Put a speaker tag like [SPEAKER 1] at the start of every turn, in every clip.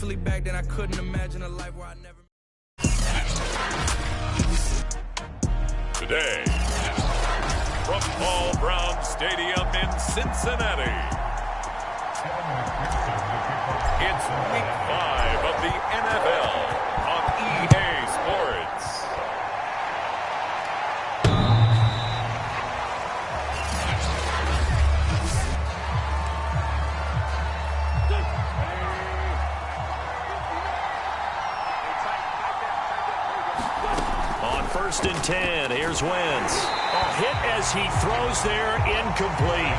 [SPEAKER 1] truthfully, back then I couldn't imagine a life where I never.
[SPEAKER 2] Today, from Paul Brown Stadium in Cincinnati, it's Week 5 of the NFL on EA Sports. On 1st and 10, here's Wentz. A hit as he throws there, incomplete.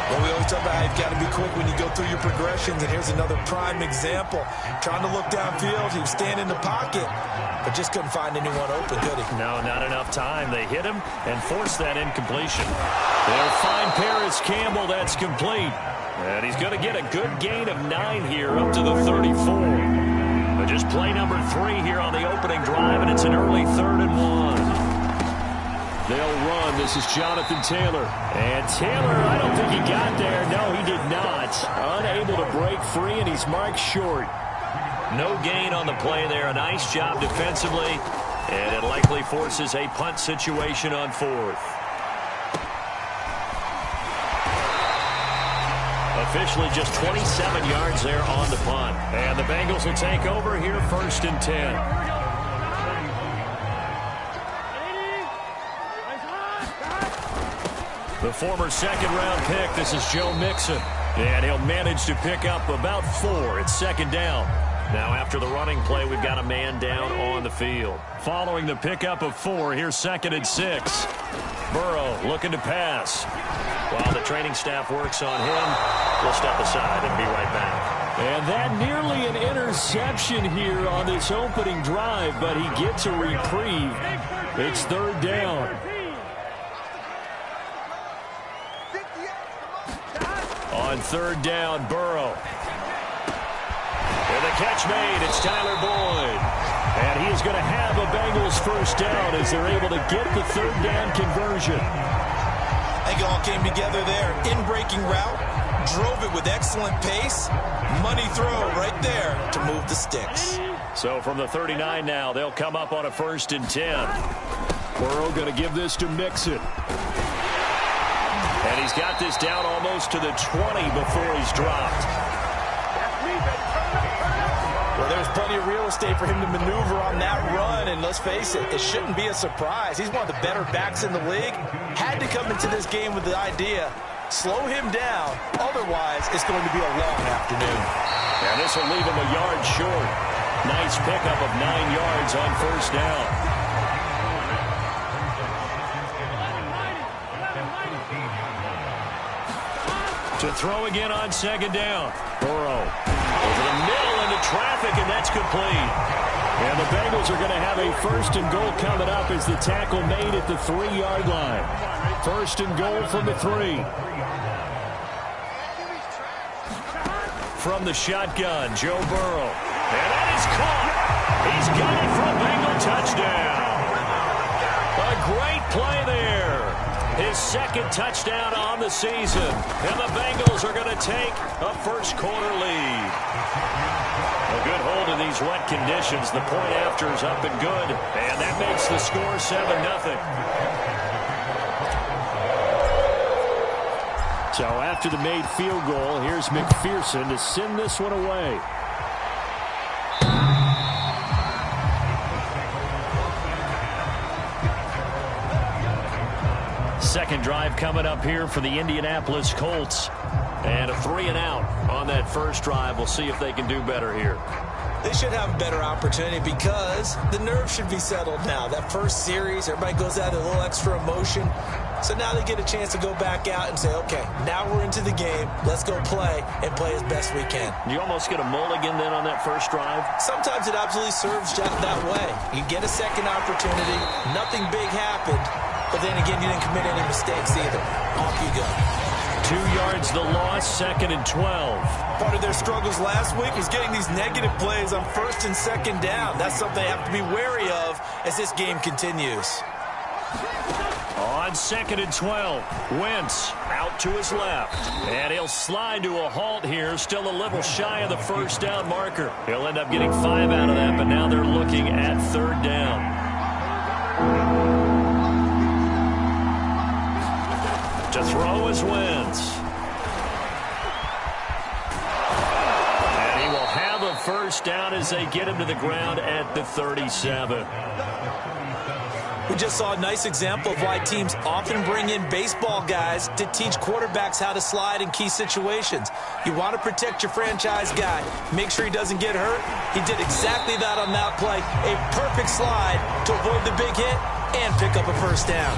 [SPEAKER 3] Well, we always talk about how you've got to be quick when you go through your progressions, and here's another prime example. Trying to look downfield, he was standing in the pocket, but just couldn't find anyone open, could he?
[SPEAKER 2] No, not enough time. They hit him and forced that incompletion. They'll find Paris Campbell. That's complete. And he's going to get a good gain of 9 here up to the 34. But just play number 3 here on the opening drive, and it's an early 3rd and 1. They'll run. This is Jonathan Taylor. And Taylor, I don't think he got there. No, he did not. Unable to break free, and he's marked short. No gain on the play there. A nice job defensively, and it likely forces a punt situation on 4th. Officially just 27 yards there on the punt. And the Bengals will take over here 1st and 10. The former second-round pick, this is Joe Mixon. And he'll manage to pick up about 4. It's 2nd down. Now after the running play, we've got a man down on the field. Following the pickup of 4, here's 2nd and 6. Burrow looking to pass. While the training staff works on him, we'll step aside and be right back. And that nearly an interception here on this opening drive, but he gets a reprieve. It's 3rd down. On 3rd down, Burrow. And the catch made, it's Tyler Boyd. And he is going to have a Bengals 1st down as they're able to get the 3rd down conversion.
[SPEAKER 3] I think it all came together there. In-breaking route, drove it with excellent pace. Money throw right there to move the sticks.
[SPEAKER 2] So from the 39 now, they'll come up on a 1st and 10. Burrow going to give this to Mixon. And he's got this down almost to the 20 before he's dropped.
[SPEAKER 3] Well, there's plenty of real estate for him to maneuver on that run, and let's face it, it shouldn't be a surprise. He's one of the better backs in the league. Had to come into this game with the idea, slow him down, otherwise it's going to be a long afternoon.
[SPEAKER 2] And this will leave him a yard short. Nice pickup of 9 yards on 1st down. To throw again on 2nd down. Burrow over the middle into traffic, and that's complete. And the Bengals are going to have a 1st and goal coming up as the tackle made at the 3-yard line. 1st and goal from the 3. From the shotgun, Joe Burrow. And that is caught. He's got it for a Bengal touchdown. A great play there. His 2nd touchdown on the season. And the Bengals are going to take a 1st quarter lead. A good hold in these wet conditions. The point after is up and good. And that makes the score 7-0. So after the made field goal, here's McPherson to send this one away. Second drive coming up here for the Indianapolis Colts. And a 3 and out on that 1st drive. We'll see if they can do better here.
[SPEAKER 3] They should have a better opportunity because the nerves should be settled now. That first series, everybody goes out with a little extra emotion. So now they get a chance to go back out and say, okay, now we're into the game. Let's go play and play as best we can.
[SPEAKER 2] You almost get a mulligan then on that 1st drive?
[SPEAKER 3] Sometimes it absolutely serves that way. You get a 2nd opportunity. Nothing big happened. But then again, you didn't commit any mistakes either. Off you go.
[SPEAKER 2] 2 yards the loss, 2nd and 12.
[SPEAKER 3] Part of their struggles last week was getting these negative plays on 1st and 2nd down. That's something they have to be wary of as this game continues.
[SPEAKER 2] On On 2nd and 12, Wentz out to his left. And he'll slide to a halt here, still a little shy of the first down marker. He'll end up getting 5 out of that, but now they're looking at 3rd down. To throw is Wentz. And he will have a first down as they get him to the ground at the 37.
[SPEAKER 3] We just saw a nice example of why teams often bring in baseball guys to teach quarterbacks how to slide in key situations. You want to protect your franchise guy. Make sure he doesn't get hurt. He did exactly that on that play. A perfect slide to avoid the big hit and pick up a first down.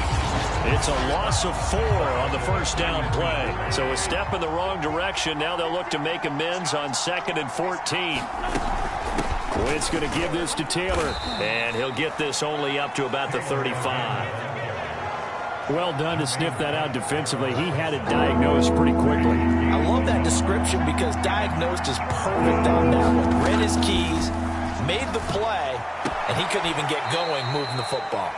[SPEAKER 2] It's a loss of 4 on the first down play. So a step in the wrong direction. Now they'll look to make amends on 2nd and 14. Wentz going to give this to Taylor, and he'll get this only up to about the 35.
[SPEAKER 4] Well done to sniff that out defensively. He had it diagnosed pretty quickly.
[SPEAKER 3] I love that description because diagnosed is perfect on that one. Read his keys, made the play, and he couldn't even get going moving the football.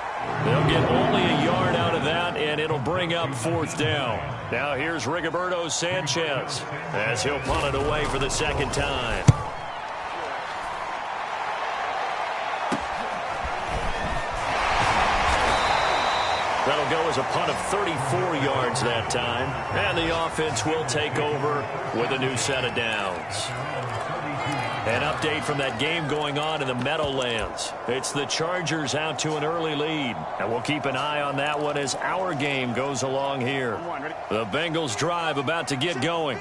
[SPEAKER 2] They'll get only a yard out of that, and it'll bring up 4th down. Now here's Rigoberto Sanchez as he'll punt it away for the 2nd time. That'll go as a punt of 34 yards that time. And the offense will take over with a new set of downs. An update from that game going on in the Meadowlands. It's the Chargers out to an early lead. And we'll keep an eye on that one as our game goes along here. The Bengals drive about to get going.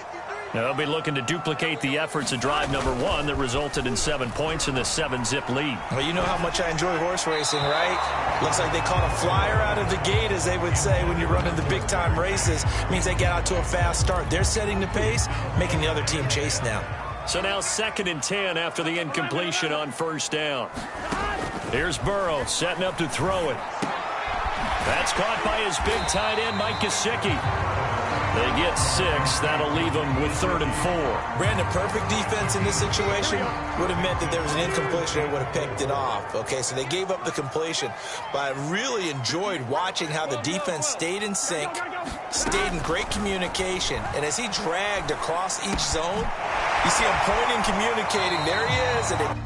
[SPEAKER 2] Now, they'll be looking to duplicate the efforts of drive number 1 that resulted in 7 points in the 7-zip lead.
[SPEAKER 3] Well, you know how much I enjoy horse racing, right? Looks like they caught a flyer out of the gate, as they would say when you're running the big-time races. Means they get out to a fast start. They're setting the pace, making the other team chase now.
[SPEAKER 2] So now 2nd and 10 after the incompletion on first down. Here's Burrow setting up to throw it. That's caught by his big tight end, Mike Gesicki. They get 6. That'll leave them with 3rd and 4.
[SPEAKER 3] Brandon, perfect defense in this situation would have meant that there was an incompletion. They would have picked it off. Okay, so they gave up the completion. But I really enjoyed watching how the defense stayed in sync, stayed in great communication. And as he dragged across each zone, you see him pointing, communicating. There he is. And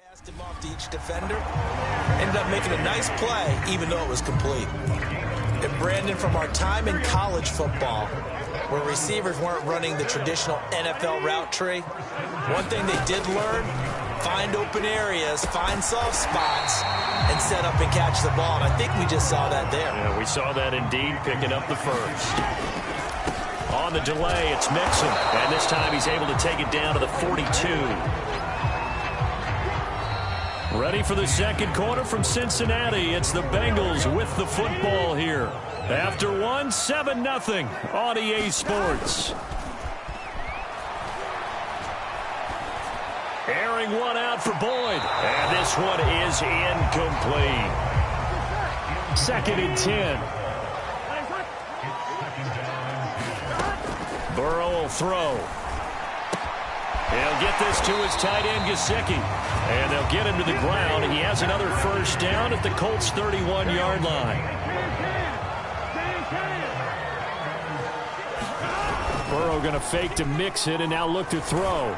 [SPEAKER 3] passed him off to each defender. Ended up making a nice play, even though it was complete. And Brandon, from our time in college football, where receivers weren't running the traditional NFL route tree, one thing they did learn, find open areas, find soft spots, and set up and catch the ball. And I think we just saw that there.
[SPEAKER 2] Yeah, we saw that indeed, picking up the first. On the delay, it's Mixon. And this time he's able to take it down to the 42. Ready for the second quarter from Cincinnati. It's the Bengals with the football here. After 1, 7-0 on EA Sports. Airing one out for Boyd. And this one is incomplete. 2nd and 10. Burrow will throw. He'll get this to his tight end, Gesicki. And they'll get him to the ground. He has another first down at the Colts' 31-yard line.
[SPEAKER 4] Burrow going to fake to mix it and now look to throw.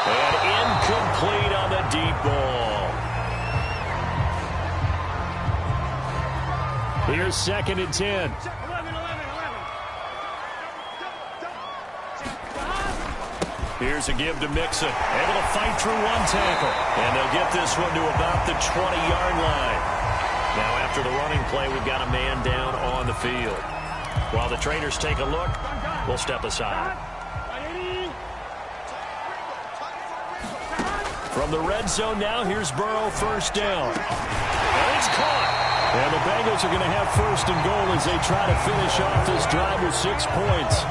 [SPEAKER 2] And incomplete on the deep ball.
[SPEAKER 4] Here's 2nd and 10.
[SPEAKER 2] Here's a give to Mixon. Able to fight through one tackle. And they'll get this one to about the 20-yard line. Now after the running play, we've got a man down on the field. While the traders take a look, we'll step aside. From the red zone now, here's Burrow, first down. And it's caught.
[SPEAKER 4] And the Bengals are going to have 1st and goal as they try to finish off this drive with 6 points.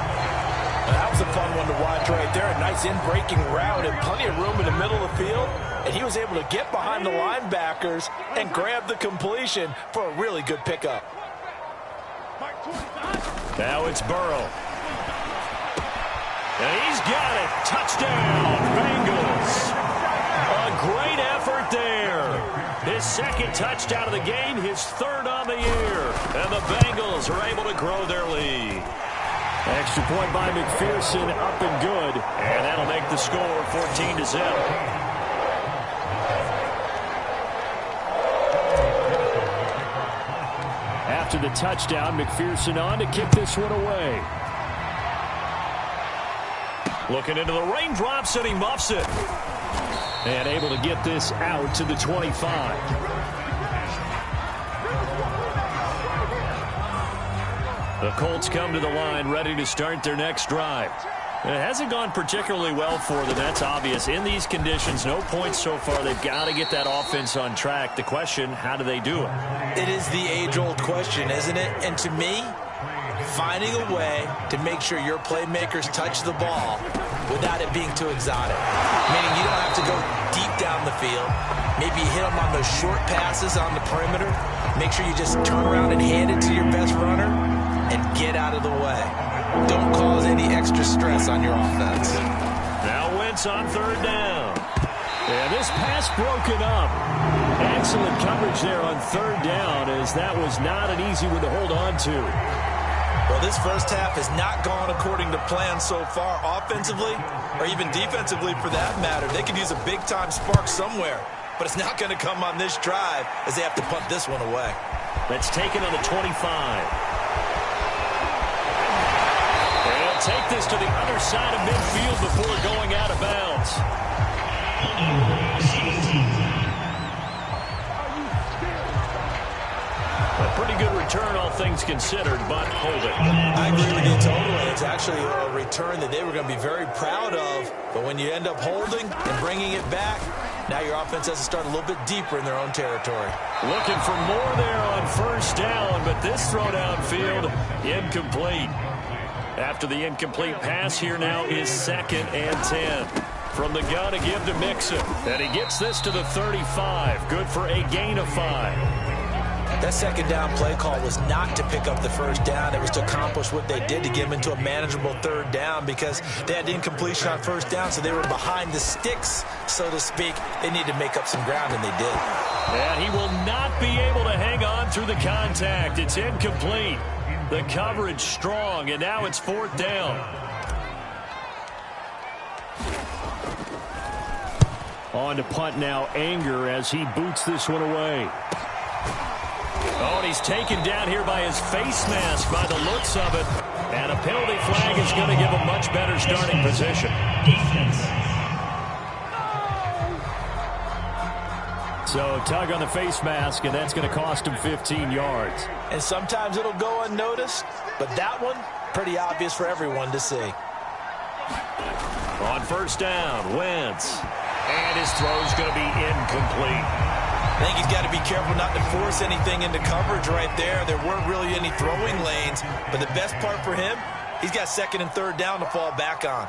[SPEAKER 3] That was a fun one to watch right there. A nice in-breaking route and plenty of room in the middle of the field. And he was able to get behind the linebackers and grab the completion for a really good pickup.
[SPEAKER 2] Now it's Burrow. And he's got it. Touchdown, Bengals. A great effort there. His second touchdown of the game, his third on the year. And the Bengals are able to grow their lead.
[SPEAKER 4] Extra point by McPherson, up and good.
[SPEAKER 2] And that'll make the score 14-0.
[SPEAKER 4] After the touchdown, McPherson on to kick this one away.
[SPEAKER 2] Looking into the raindrops, and he muffs it.
[SPEAKER 4] And able to get this out to the 25.
[SPEAKER 2] The Colts come to the line, ready to start their next drive. It hasn't gone particularly well for them. That's obvious. In these conditions, no points so far. They've got to get that offense on track. The question, how do they do it?
[SPEAKER 3] It is the age-old question, isn't it? And to me, finding a way to make sure your playmakers touch the ball without it being too exotic. Meaning you don't have to go deep down the field. Maybe you hit them on those short passes on the perimeter. Make sure you just turn around and hand it to your best runner and get out of the way. Don't cause any extra stress on your offense.
[SPEAKER 2] Now Wentz on third down.
[SPEAKER 4] And this pass broken up. Excellent coverage there on third down, as that was not an easy one to hold on to.
[SPEAKER 3] Well, this first half has not gone according to plan so far offensively or even defensively for that matter. They could use a big-time spark somewhere, but it's not going to come on this drive as they have to punt this one away.
[SPEAKER 2] That's taken on the 25. They'll take this to the other side of midfield before going out of bounds. A pretty good return, all things considered, but hold it.
[SPEAKER 3] I agree with you totally. It's actually a return that they were going to be very proud of, but when you end up holding and bringing it back, now your offense has to start a little bit deeper in their own territory.
[SPEAKER 2] Looking for more there on first down, but this throw downfield, incomplete. After the incomplete pass, here now is 2nd and 10. From the gun to give to Mixon. And he gets this to the 35. Good for a gain of 5.
[SPEAKER 3] That second down play call was not to pick up the first down. It was to accomplish what they did to get them into a manageable third down because they had incompletion on first down, so they were behind the sticks, so to speak. They needed to make up some ground, and they did.
[SPEAKER 2] And he will not be able to hang on through the contact. It's incomplete. The coverage strong, and now it's 4th down.
[SPEAKER 4] On to punt now, Anger, as he boots this one away.
[SPEAKER 2] Oh, and he's taken down here by his face mask by the looks of it. And a penalty flag is going to give a much better starting position.
[SPEAKER 4] So tug on the face mask, and that's going to cost him 15 yards.
[SPEAKER 3] And sometimes it'll go unnoticed, but that one, pretty obvious for everyone to see.
[SPEAKER 2] On first down, Wentz. And his throw's going to be incomplete.
[SPEAKER 3] I think he's got to be careful not to force anything into coverage right there. There weren't really any throwing lanes, but the best part for him, he's got 2nd and 3rd down to fall back on.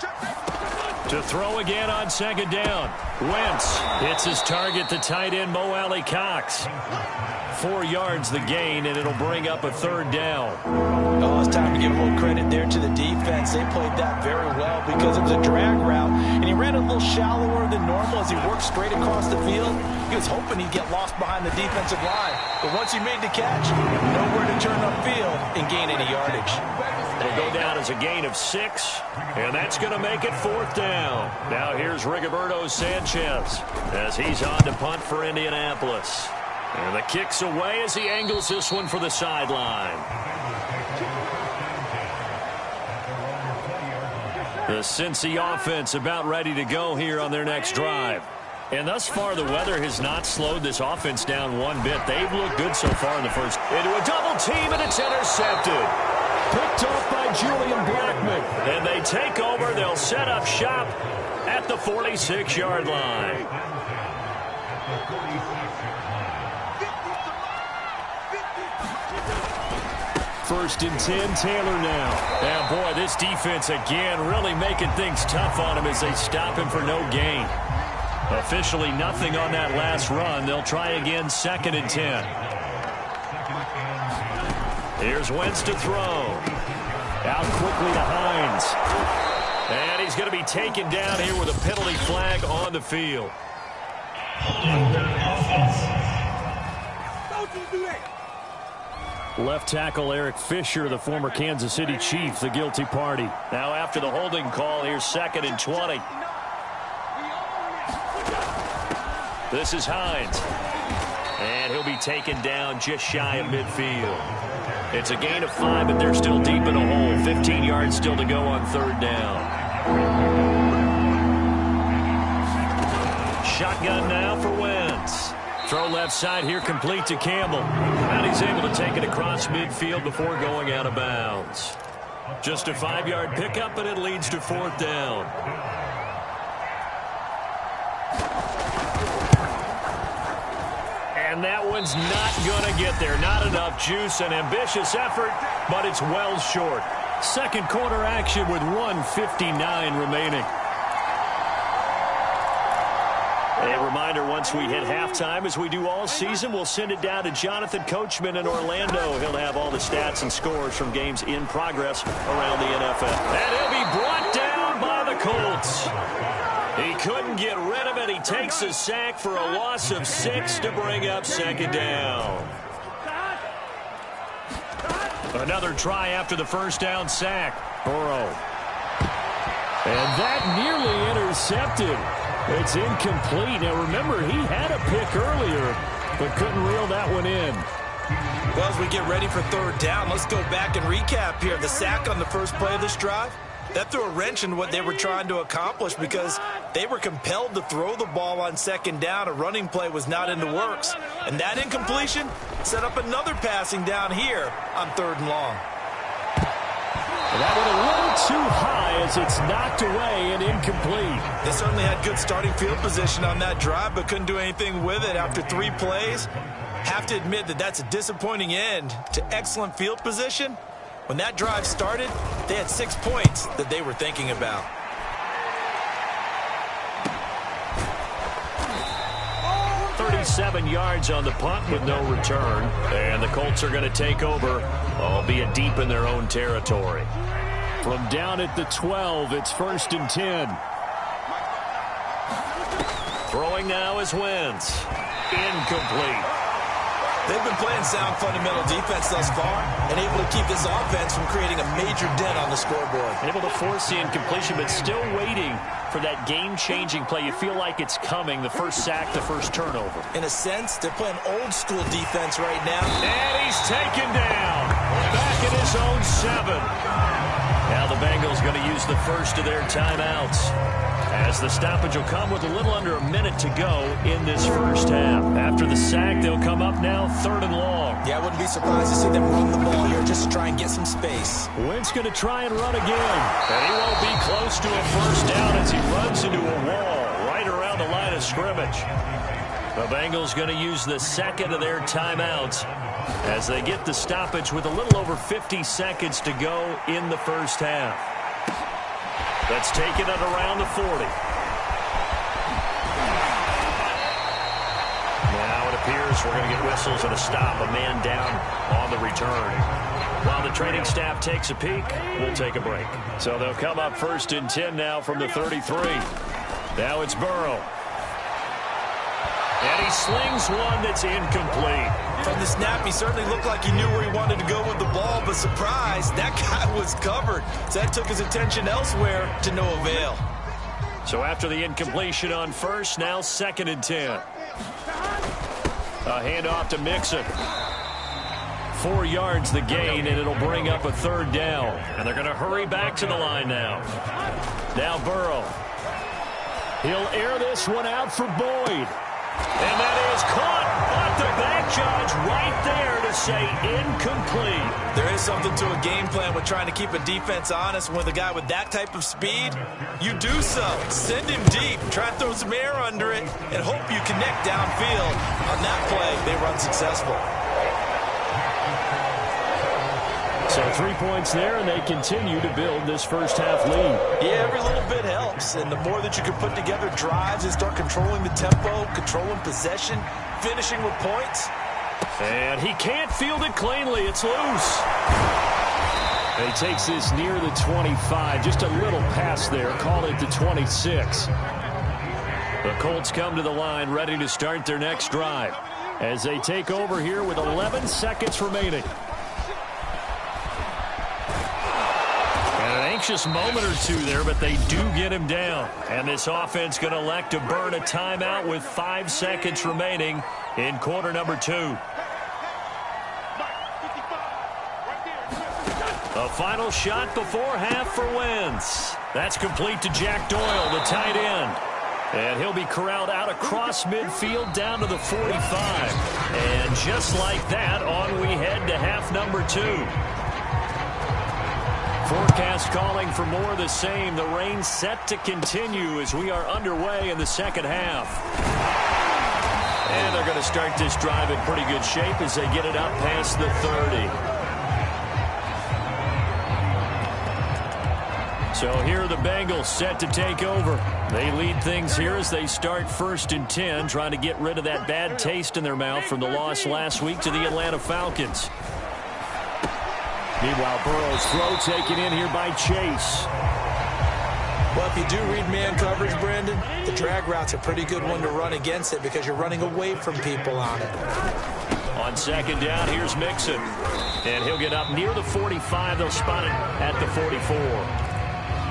[SPEAKER 2] To throw again on 2nd down. Wentz hits his target, the tight end, Mo Alley-Cox. 4 yards the gain, and it'll bring up a 3rd down.
[SPEAKER 3] Oh, it's time to give a little credit there to the defense. They played that very well because it was a drag route, and he ran a little shallower than normal as he worked straight across the field. He was hoping he'd get lost behind the defensive line, but once he made the catch, nowhere to turn upfield and gain any yardage.
[SPEAKER 2] It'll go down as a gain of 6, and that's going to make it 4th down. Now here's Rigoberto Sanchez as he's on to punt for Indianapolis. And the kick's away as he angles this one for the sideline. The Cincy offense about ready to go here on their next drive. And thus far, the weather has not slowed this offense down one bit. They've looked good so far in the first. Into a double team, and it's intercepted.
[SPEAKER 4] Picked off by Julian Blackmon.
[SPEAKER 2] And they take over. They'll set up shop at the 46-yard line.
[SPEAKER 4] First and 10, Taylor now.
[SPEAKER 2] Yeah, boy, this defense again really making things tough on him as they stop him for no gain. Officially nothing on that last run. They'll try again, second and 10. Here's Wentz to throw.
[SPEAKER 4] Out quickly to Hines.
[SPEAKER 2] And he's going to be taken down here with a penalty flag on the field.
[SPEAKER 4] Left tackle Eric Fisher, the former Kansas City Chief, the guilty party.
[SPEAKER 2] Now after the holding call, here's second and 20. This is Hines. And he'll be taken down just shy of midfield. It's a gain of 5, but they're still deep in a hole. 15 yards still to go on third down. Shotgun now for Wentz. Throw left side here, complete to Campbell. And he's able to take it across midfield before going out of bounds. Just a 5-yard pickup, but it leads to fourth down. And that one's not going to get there. Not enough juice. An ambitious effort, but it's well short.
[SPEAKER 4] Second quarter action with 1:59 remaining.
[SPEAKER 2] A reminder, once we hit halftime, as we do all season, we'll send it down to Jonathan Coachman in Orlando. He'll have all the stats and scores from games in progress around the NFL. And he'll be brought down by the Colts. He couldn't get rid of it. He takes a sack for a loss of 6 to bring up second down. Another try after the first down sack. Burrow.
[SPEAKER 4] And that nearly intercepted. It's incomplete. Now, remember, he had a pick earlier, but couldn't reel that one in.
[SPEAKER 3] Well, as we get ready for third down, let's go back and recap here. The sack on the first play of this drive, that threw a wrench in what they were trying to accomplish because they were compelled to throw the ball on second down. A running play was not in the works. And that incompletion set up another passing down here on third and long.
[SPEAKER 4] That one a little too high as it's knocked away and incomplete.
[SPEAKER 3] They certainly had good starting field position on that drive, but couldn't do anything with it after 3 plays. Have to admit that that's a disappointing end to excellent field position. When that drive started, they had 6 points that they were thinking about.
[SPEAKER 2] .37 yards on the punt with no return. And the Colts are going to take over, albeit deep in their own territory.
[SPEAKER 4] From down at the 12, it's first and 10.
[SPEAKER 2] Throwing now is Wentz. Incomplete.
[SPEAKER 3] They've been playing sound fundamental defense thus far and able to keep this offense from creating a major dent on the scoreboard.
[SPEAKER 2] Able to force the incompletion, but still waiting for that game-changing play. You feel like it's coming, the first sack, the first turnover.
[SPEAKER 3] In a sense, they're playing old-school defense right now.
[SPEAKER 2] And he's taken down. Back in his own 7. Now the Bengals going to use the first of their timeouts, as the stoppage will come with a little under a minute to go in this first half. After the sack, they'll come up now third and long.
[SPEAKER 3] Yeah, I wouldn't be surprised to see them run the ball here just to try and get some space.
[SPEAKER 4] Wentz going to try and run again.
[SPEAKER 2] And he won't be close to a first down as he runs into a wall right around the line of scrimmage. The Bengals going to use the second of their timeouts as they get the stoppage with a little over 50 seconds to go in the first half. Let's take it at around the 40. Now it appears we're going to get whistles and a stop. A man down on the return. While the training staff takes a peek, we'll take a break. So they'll come up first and 10 now from the 33. Now it's Burrow. And he slings one that's incomplete.
[SPEAKER 3] From the snap, he certainly looked like he knew where he wanted to go with the ball, but surprise, that guy was covered. So that took his attention elsewhere to no avail.
[SPEAKER 2] So after the incompletion on first, now second and 10. A handoff to Mixon. 4 yards the gain, and it'll bring up a third down. And they're going to hurry back to the line now. Now Burrow.
[SPEAKER 4] He'll air this one out for Boyd.
[SPEAKER 2] And that is caught, but the back judge right there to say incomplete.
[SPEAKER 3] There is something to a game plan with trying to keep a defense honest. With a guy with that type of speed, you do so. Send him deep, try to throw some air under it, and hope you connect downfield. On that play, they were unsuccessful.
[SPEAKER 4] So 3 points there, and they continue to build this first half lead.
[SPEAKER 3] Yeah, every little bit helps, and the more that you can put together drives and start controlling the tempo, controlling possession, finishing with points.
[SPEAKER 4] And he can't field it cleanly. It's loose. And he takes this near the 25. Just a little pass there. Call it the 26. The Colts come to the line ready to start their next drive as they take over here with 11 seconds remaining. And an anxious moment or two there, but they do get him down. And this offense going to elect to burn a timeout with 5 seconds remaining in quarter number 2. A final shot before half for Wentz. That's complete to Jack Doyle, the tight end. And he'll be corralled out across midfield down to the 45. And just like that, on we head to half number 2. Forecast calling for more of the same. The rain set to continue as we are underway in the second half. And they're going to start this drive in pretty good shape as they get it up past the 30. So here are the Bengals set to take over. They lead things here as they start 1st and 10, trying to get rid of that bad taste in their mouth from the loss last week to the Atlanta Falcons. Meanwhile, Burrow's throw taken in here by Chase.
[SPEAKER 3] Well, if you do read man coverage, Brandon, the drag route's a pretty good one to run against it because you're running away from people on it.
[SPEAKER 4] On second down, here's Mixon. And he'll get up near the 45. They'll spot it at the 44.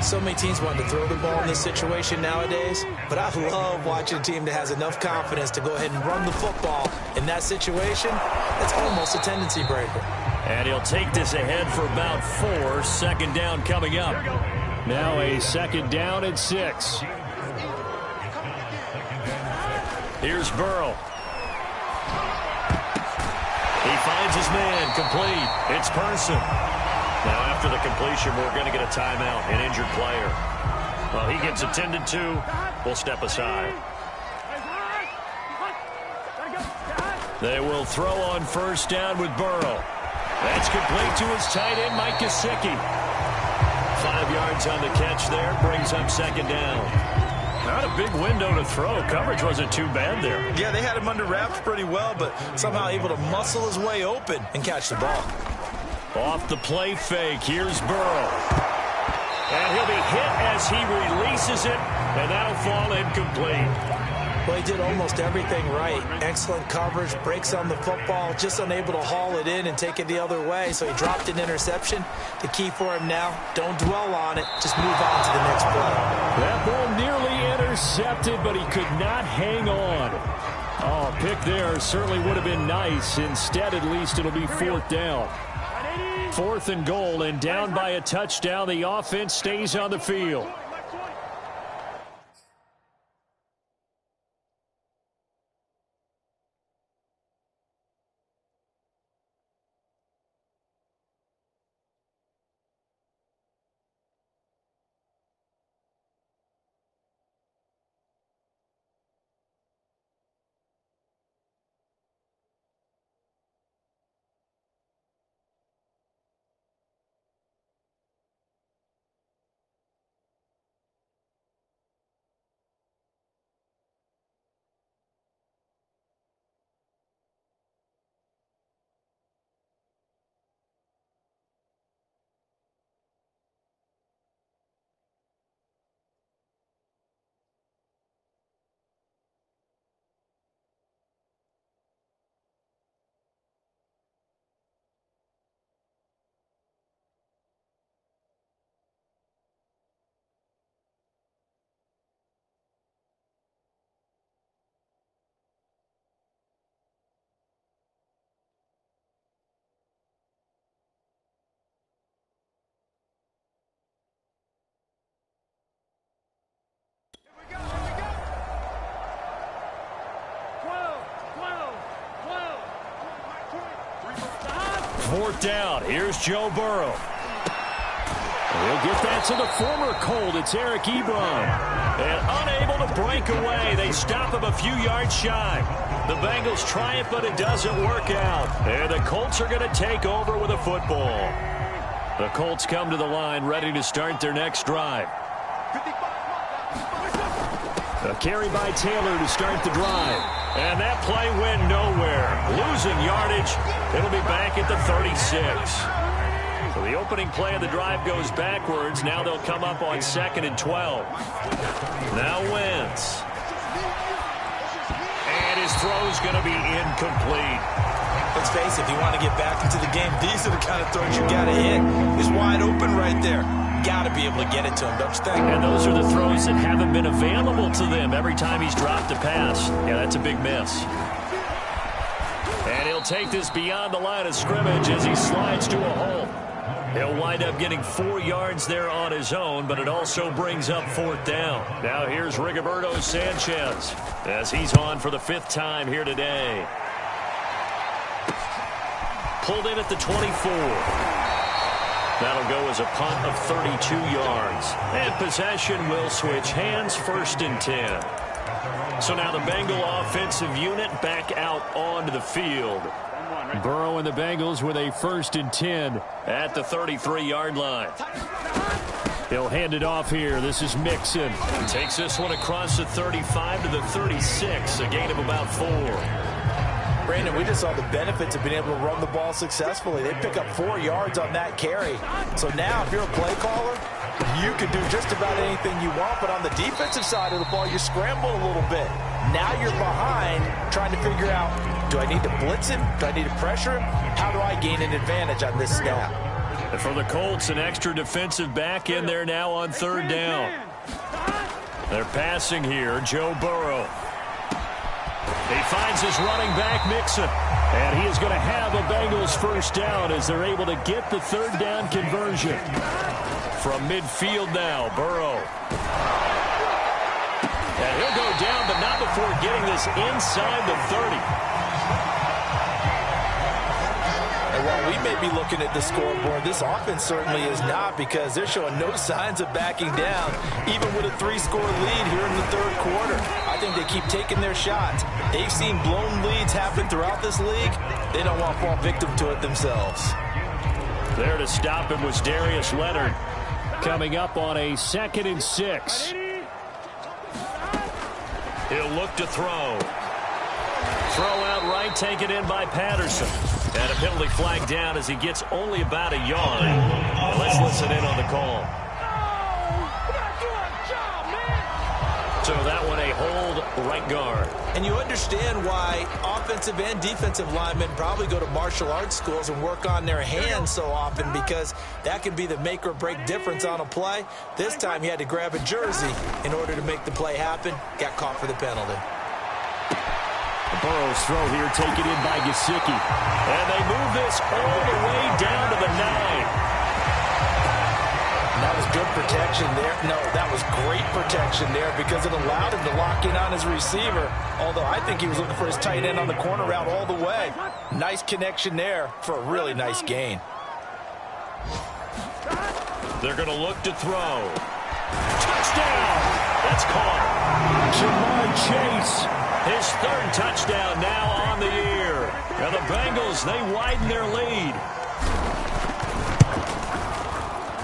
[SPEAKER 3] So many teams want to throw the ball in this situation nowadays, but I love watching a team that has enough confidence to go ahead and run the football. In that situation, that's almost a tendency breaker.
[SPEAKER 4] And he'll take this ahead for about 4. Second down coming up. Now a second down and 6. Here's Burrow. He finds his man, complete. It's Person. Now, after the completion, we're going to get a timeout, an injured player. Well, he gets attended to. We'll step aside. They will throw on first down with Burrow. That's complete to his tight end, Mike Gesicki. 5 yards on the catch there, brings up second down. Not a big window to throw. Coverage wasn't too bad there.
[SPEAKER 3] Yeah, they had him under wraps pretty well, but somehow able to muscle his way open and catch the ball.
[SPEAKER 4] Off the play fake, here's Burrow. And he'll be hit as he releases it, and that'll fall incomplete.
[SPEAKER 3] Well, he did almost everything right. Excellent coverage, breaks on the football, just unable to haul it in and take it the other way, so he dropped an interception. The key for him now, don't dwell on it, just move on to the next play.
[SPEAKER 4] That ball nearly intercepted, but he could not hang on. Oh, pick there certainly would have been nice. Instead, at least it'll be 4th down. 4th and goal, and down by a touchdown. The offense stays on the field. Fourth down. Here's Joe Burrow. He'll get that to the former Colt. It's Eric Ebron. And unable to break away. They stop him a few yards shy. The Bengals try it, but it doesn't work out. And the Colts are going to take over with a football. The Colts come to the line ready to start their next drive. A carry by Taylor to start the drive. And that play went nowhere. Losing yardage. It'll be back at the 36. So the opening play of the drive goes backwards. Now they'll come up on 2nd and 12. Now Wentz. And his throw's going to be incomplete.
[SPEAKER 3] Let's face it, if you want to get back into the game, these are the kind of throws you got to hit. He's wide open right there. Got to be able to get it to him, don't you think?
[SPEAKER 4] And those are the throws that haven't been available to them every time he's dropped a pass. Yeah, that's a big miss. And he'll take this beyond the line of scrimmage as he slides to a hole. He'll wind up getting 4 yards there on his own, but it also brings up 4th down. Now here's Rigoberto Sanchez as he's on for the 5th time here today. Pulled in at the 24. That'll go as a punt of 32 yards. And possession will switch hands, 1st and 10. So now the Bengal offensive unit back out onto the field. Burrow and the Bengals with a 1st and 10 at the 33-yard line. He'll hand it off here. This is Mixon. Takes this one across the 35 to the 36, a gain of about 4.
[SPEAKER 3] Brandon, we just saw the benefits of being able to run the ball successfully. They pick up 4 yards on that carry. So now, if you're a play caller, you can do just about anything you want. But on the defensive side of the ball, you're scrambling a little bit. Now you're behind, trying to figure out, do I need to blitz him? Do I need to pressure him? How do I gain an advantage on this snap?
[SPEAKER 4] And for the Colts, an extra defensive back in there now on 3rd down. They're passing here, Joe Burrow. He finds his running back, Mixon. And he is going to have a Bengals 1st down as they're able to get the 3rd down conversion. From midfield now, Burrow. And he'll go down, but not before getting this inside the 30.
[SPEAKER 3] And while we may be looking at the scoreboard, this offense certainly is not, because they're showing no signs of backing down, even with a 3-score lead here in the 3rd quarter. I think they keep taking their shots. They've seen blown leads happen throughout this league. They don't want to fall victim to it themselves.
[SPEAKER 4] There to stop him was Darius Leonard. Coming up on a 2nd and 6. He'll look to throw. Throw out right, taken in by Patterson. And a penalty flag down as he gets only about a yard. And let's listen in on the call. So that one a hold, right guard.
[SPEAKER 3] And you understand why offensive and defensive linemen probably go to martial arts schools and work on their hands so often, because that can be the make or break difference on a play. This time he had to grab a jersey in order to make the play happen. Got caught for the penalty.
[SPEAKER 4] Burrow's throw here taken in by Gesicki. And they move this all the way down to the 9.
[SPEAKER 3] That was good protection there. No, that was great protection there, because it allowed him to lock in on his receiver. Although I think he was looking for his tight end on the corner route all the way. Nice connection there for a really nice gain.
[SPEAKER 4] They're going to look to throw. Touchdown! That's caught. Jamar Chase. His 3rd touchdown now on the year. And the Bengals, they widen their lead.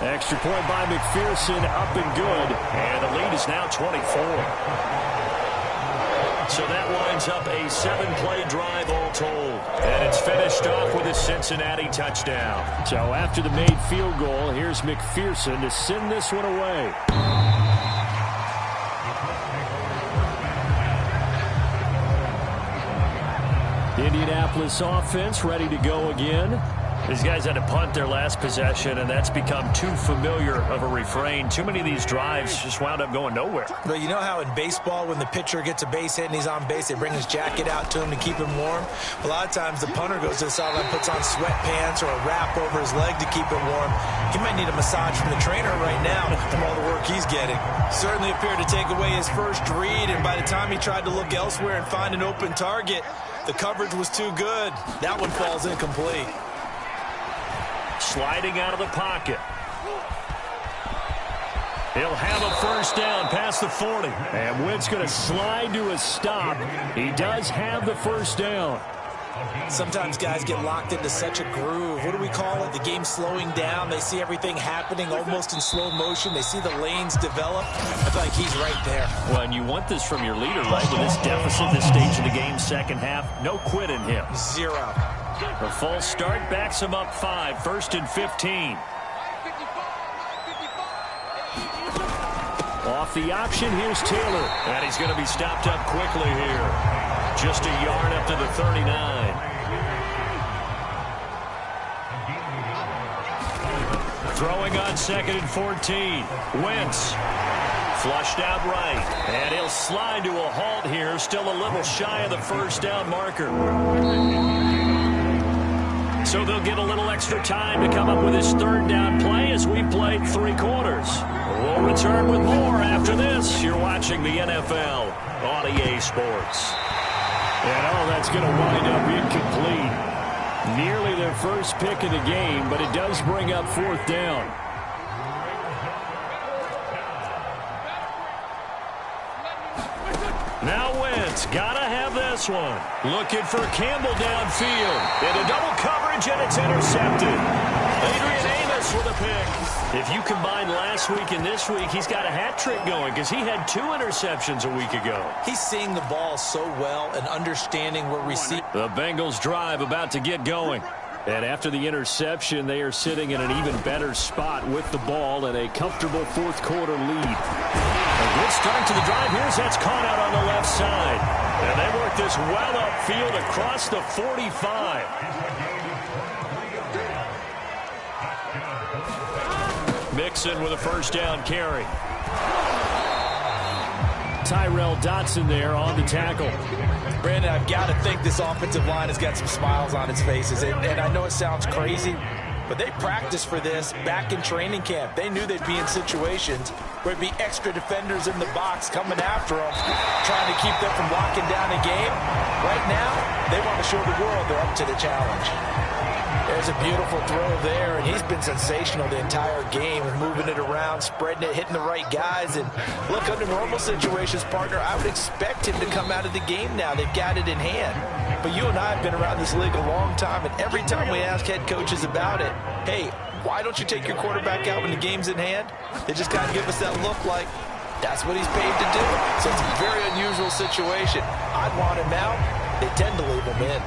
[SPEAKER 4] Extra point by McPherson, up and good. And the lead is now 24. So that winds up a 7-play drive all told. And it's finished off with a Cincinnati touchdown. So after the made field goal, here's McPherson to send this one away. Indianapolis offense ready to go again. These guys had to punt their last possession, and that's become too familiar of a refrain. Too many of these drives just wound up going nowhere.
[SPEAKER 3] Well, you know how in baseball, when the pitcher gets a base hit and he's on base, they bring his jacket out to him to keep him warm? A lot of times the punter goes to the sideline, puts on sweatpants or a wrap over his leg to keep it warm. He might need a massage from the trainer right now from all the work he's getting. Certainly appeared to take away his first read, and by the time he tried to look elsewhere and find an open target, the coverage was too good. That one falls incomplete.
[SPEAKER 4] Sliding out of the pocket. He'll have a 1st down past the 40. And Wentz going to slide to a stop. He does have the 1st down.
[SPEAKER 3] Sometimes guys get locked into such a groove. What do we call it? The game slowing down. They see everything happening almost in slow motion. They see the lanes develop. I feel like he's right there.
[SPEAKER 2] Well, and you want this from your leader, right? With this deficit, this stage of the game, second half, no quit in him.
[SPEAKER 3] 0.
[SPEAKER 2] A false start backs him up 5, 1st and 15. Off the option, here's Taylor. And he's going to be stopped up quickly here. Just a yard up to the 39. Throwing on 2nd and 14. Wentz. Flushed out right. And he'll slide to a halt here. Still a little shy of the first down marker. So they'll get a little extra time to come up with his 3rd down play as we played 3 quarters. We'll return with more after this. You're watching the NFL on EA Sports. And that's going to wind up incomplete. Nearly their first pick of the game, but it does bring up 4th down. Now Wentz, gotta have this one. Looking for Campbell downfield. Into double coverage, and it's intercepted. Adrian Amos with a pick. If you combine last week and this week, he's got a hat trick going because he had 2 interceptions a week ago.
[SPEAKER 3] He's seeing the ball so well and understanding where receive.
[SPEAKER 2] The Bengals drive about to get going. And after the interception, they are sitting in an even better spot with the ball and a comfortable 4th quarter lead. A good start to the drive. Here's that's caught out on the left side. And they work this well upfield across the 45. Mixon with a 1st down carry. Tyrell Dotson there on the tackle.
[SPEAKER 3] Brandon, I've got to think this offensive line has got some smiles on its faces. And I know it sounds crazy, but they practiced for this back in training camp. They knew they'd be in situations where it'd be extra defenders in the box coming after them, trying to keep them from locking down a game. Right now, they want to show the world they're up to the challenge. There's a beautiful throw there, and he's been sensational the entire game, moving it around, spreading it, hitting the right guys. And look, under normal situations, partner, I would expect him to come out of the game now. They've got it in hand. But you and I have been around this league a long time, and every time we ask head coaches about it, hey, why don't you take your quarterback out when the game's in hand? They just kind of give us that look like that's what he's paid to do. So it's a very unusual situation. I'd want him out. They tend to leave him in.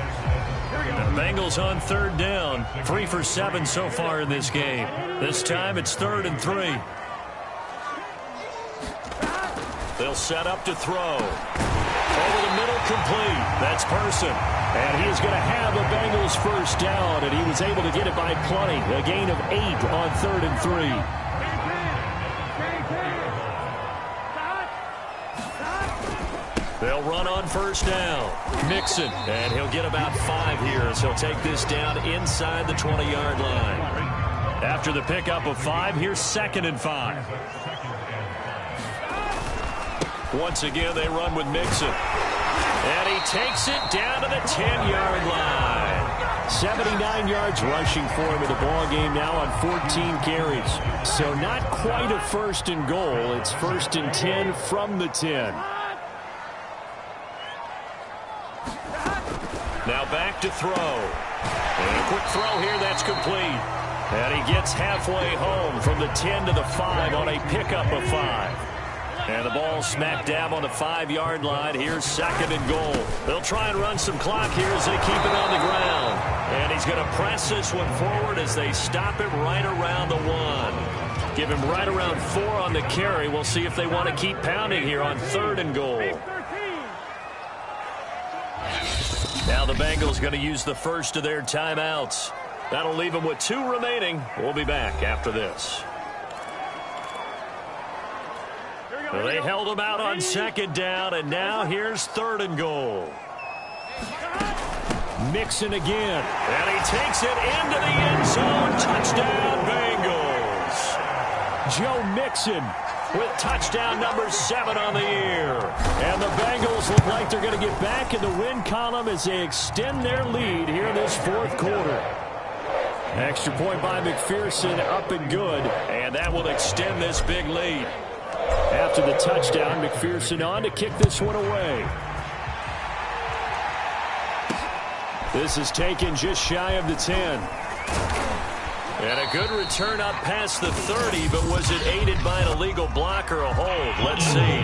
[SPEAKER 2] The Bengals on 3rd down. 3 for 7 so far in this game. This time it's 3rd and 3. They'll set up to throw. Over the middle, complete. That's Person. And he is going to have a Bengals 1st down, and he was able to get it by plenty. A gain of 8 on 3rd and 3. They'll run on 1st down. Mixon, and he'll get about 5 here as he'll take this down inside the 20-yard line. After the pickup of 5, here's 2nd and 5. Once again, they run with Mixon. And he takes it down to the 10-yard line. 79 yards rushing for him in the ball game now on 14 carries. So not quite a 1st and goal. It's 1st and 10 from the 10. Now back to throw. And a quick throw here, that's complete. And he gets halfway home from the 10 to the 5 on a pickup of 5. And the ball smack dab on the 5-yard line. Here's 2nd and goal. They'll try and run some clock here as they keep it on the ground. And he's going to press this one forward as they stop it right around the 1. Give him right around 4 on the carry. We'll see if they want to keep pounding here on 3rd and goal. Now the Bengals going to use the first of their timeouts. That'll leave them with 2 remaining. We'll be back after this. Well, they held him out on 2nd down, and now here's 3rd and goal. Mixon again, and he takes it into the end zone. Touchdown, Bengals. Joe Mixon with touchdown number 7 on the year. And the Bengals look like they're going to get back in the win column as they extend their lead here in this 4th quarter. Extra point by McPherson, up and good. And that will extend this big lead. After the touchdown, McPherson on to kick this one away.
[SPEAKER 4] This is taken just shy of the 10. And a good return up past the 30, but was it aided by an illegal block or a hold? Let's see.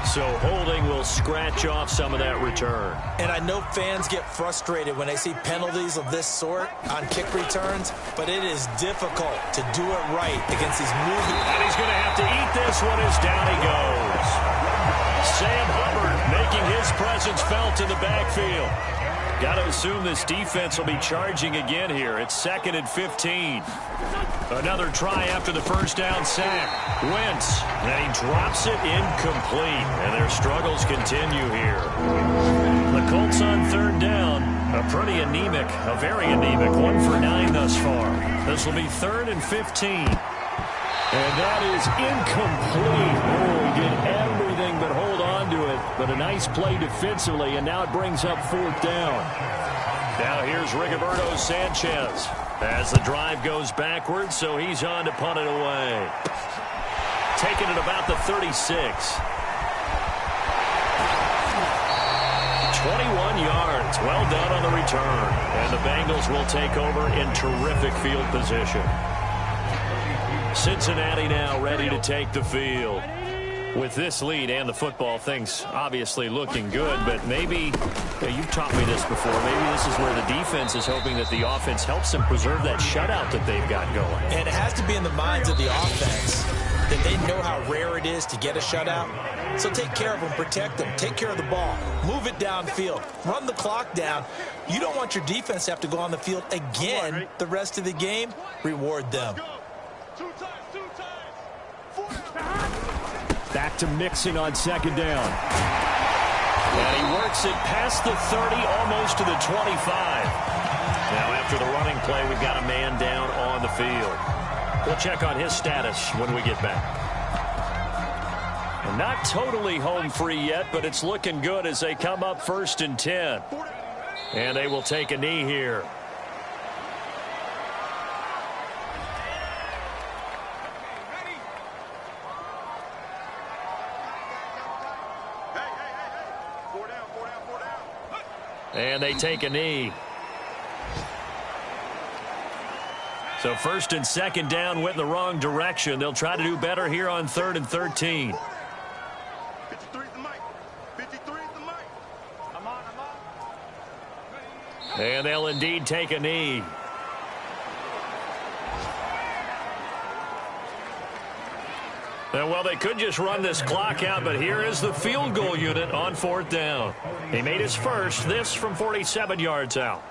[SPEAKER 4] So holding will scratch off some of that return.
[SPEAKER 3] And I know fans get frustrated when they see penalties of this sort on kick returns, but it is difficult to do it right against these moving.
[SPEAKER 4] And he's going to have to eat this one as down he goes. Sam Hubbard making his presence felt in the backfield. Got to assume this defense will be charging again here. It's 2nd and 15. Another try after the first down sack. Wentz, and he drops it incomplete. And their struggles continue here. The Colts on 3rd down. A pretty anemic, a very anemic 1 for 9 thus far. This will be 3rd and 15. And that is incomplete. Oh, he did everything but hold on to it. But a nice play defensively, and now it brings up 4th down. Now here's Rigoberto Sanchez as the drive goes backwards, so he's on to punt it away. Taking it about the 36. 21 yards. Well done on the return. And the Bengals will take over in terrific field position. Cincinnati now ready to take the field. With this lead and the football, things obviously looking good, but maybe, you've taught me this before, maybe this is where the defense is hoping that the offense helps them preserve that shutout that they've got going.
[SPEAKER 3] And it has to be in the minds of the offense that they know how rare it is to get a shutout. So take care of them, protect them, take care of the ball, move it downfield, run the clock down. You don't want your defense to have to go on the field again the rest of the game. Reward them.
[SPEAKER 4] Back to Mixon on 2nd down. And he works it past the 30, almost to the 25. Now after the running play, we've got a man down on the field. We'll check on his status when we get back. Not totally home free yet, but it's looking good as they come up 1st and 10. And they will take a knee here. And they take a knee. So 1st and 2nd down went in the wrong direction. They'll try to do better here on 3rd and 13.
[SPEAKER 5] 53 is the mic. 53 is the mic. I'm on.
[SPEAKER 4] And they'll indeed take a knee. And well, they could just run this clock out, but here is the field goal unit on 4th down. He made his first, this from 47 yards out.